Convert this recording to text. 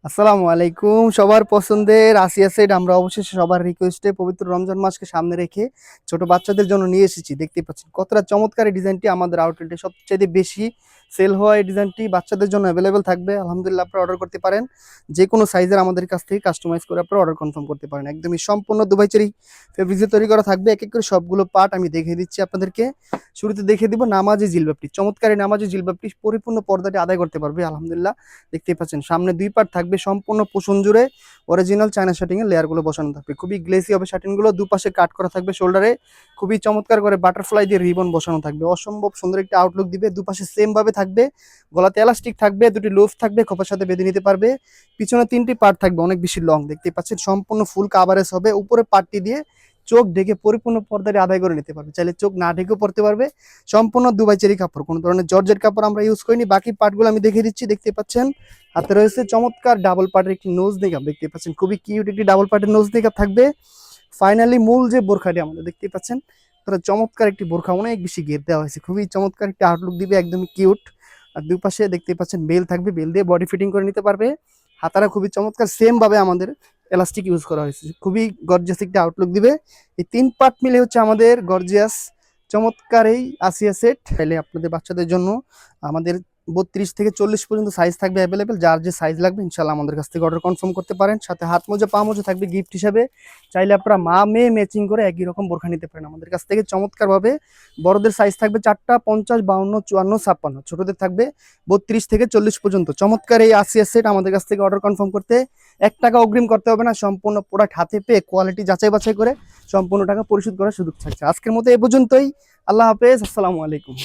আসসালামু আলাইকুম। সবার পছন্দের আসিয়া সেট আমরা অবশেষে সবার রিকোয়েস্টে পবিত্র রমজান মাসকে সামনে রেখে ছোট বাচ্চাদের জন্য নিয়ে এসেছি। দেখতেই পাচ্ছেন কতটা চমৎকার এই ডিজাইনটি আমাদের আউটলেটে সবচেয়ে বেশি সেল হওয়া এই ডিজাইনটি বাচ্চাদের জন্য অ্যাভেলেবেল থাকবে। আলহামদুলিল্লাহ, আপনারা অর্ডার করতে পারেন যে কোনো সাইজের আমাদের কাছ থেকে কাস্টমাইজ করে আপনারা অর্ডার কনফার্ম করতে পারেন। একদমই সম্পূর্ণ দুবাই চেরি ফেব্রিক্সে তৈরি করা থাকবে। এক এক করে সবগুলো পার্ট আমি দেখিয়ে দিচ্ছি আপনাদেরকে। শুরুতে দেখিয়ে দিব নামাজি জিলবাবটি। চমৎকার এই নামাজি জিলবাবটি পরিপূর্ণ পর্দাটি আদায় করতে পারবে আলহামদুলিল্লাহ। দেখতেই পাচ্ছেন সামনে দুই পার্ট থাকবে, সম্পূর্ণ পোষণ জুড়ে অরিজিনাল চায়না শার্টিং এর লেয়ার গুলো বসানো থাকবে। খুবই গ্লেসি হবে শার্টিং গুলো, দুপাশে কাট করা থাকবে শোল্ডারে। খুবই চমৎকার করে বাটারফ্লাই দিয়ে রিবন বসানো থাকবে, অসম্ভব সুন্দর একটা আউটলুক দিবে। দুপাশে সেম ভাবে থাকবে, গলাতে এলাস্টিক থাকবে, দুটি লুফ থাকবে, খোপার সাথে বেঁধে নিতে পারবে। পিছনে তিনটি পার্ট থাকবে, অনেক বেশি লং। দেখতে পাচ্ছেন সম্পূর্ণ ফুল কাভারেজ হবে। উপরে পার্টটি দিয়ে চোখ ঢেকে পরিপূর্ণ পর্দাটি আদায় করে নিতে পারবে, চাইলে চোখ না ঢেকেও পড়তে পারবে। সম্পূর্ণ দুবাই চেরি কাপড়, কোনো ধরনের জর্জেট কাপড় আমরা ইউজ করিনি। বাকি পার্টগুলো আমি দেখিয়ে দিচ্ছি। দেখতে পাচ্ছেন হাতে রয়েছে চমৎকার ডাবল পার্টের একটি নোজ মেকআপ। দেখতে পাচ্ছেন খুবই কিউট একটি ডাবল পার্টের নোজ মেকআপ থাকবে। ফাইনালি মূল যে বোরখাটি আমাদের দেখতে পাচ্ছেন, তারা চমৎকার একটি বোরখা, অনেক বেশি ঘের দেওয়া হয়েছে, খুবই চমৎকার একটি আউটলুক দিবে, একদমই কিউট। আর দুই পাশে দেখতে পাচ্ছেন বেল থাকবে, বেল দিয়ে বডি ফিটিং করে নিতে পারবে। হাতারা খুবই চমৎকার, সেম ভাবে আমাদের এলাস্টিক ইউজ করা হয়েছে, খুবই গর্জিয়াস একটি আউটলুক দিবে। এই তিন পার্ট মিলে হচ্ছে আমাদের গর্জিয়াস চমৎকার এই আসিয়া সেট। তাহলে আপনাদের বাচ্চাদের জন্য আমাদের 32 থেকে 40 পর্যন্ত সাইজ থাকবে অ্যাভেলেবেল। যার যে সাইজ লাগবে ইনশাল্লাহ আমাদের কাছ থেকে অর্ডার কনফার্ম করতে পারেন। সাথে হাত মোজা পা মোজা থাকবে গিফট হিসাবে। চাইলে আপনারা মা মেয়ে ম্যাচিং করে একই রকম বোরখা নিতে পারেন আমাদের কাছ থেকে চমৎকার ভাবে। বড়দের সাইজ থাকবে 4টা, 50, 52, 54, 56। ছোটদের থাকবে 32 থেকে 40 পর্যন্ত। চমৎকার এই আসিয়া সেট আমাদের কাছ থেকে অর্ডার কনফার্ম করতে 1 টাকা অগ্রিম করতে হবে না। সম্পূর্ণ প্রোডাক্ট হাতে পেয়ে কোয়ালিটি যাচাই বাছাই করে সম্পূর্ণ টাকা পরিশোধ করার সুযোগ থাকছে। আজকের মতো এ পর্যন্তই। আল্লাহ হাফেজ, আসসালামু আলাইকুম।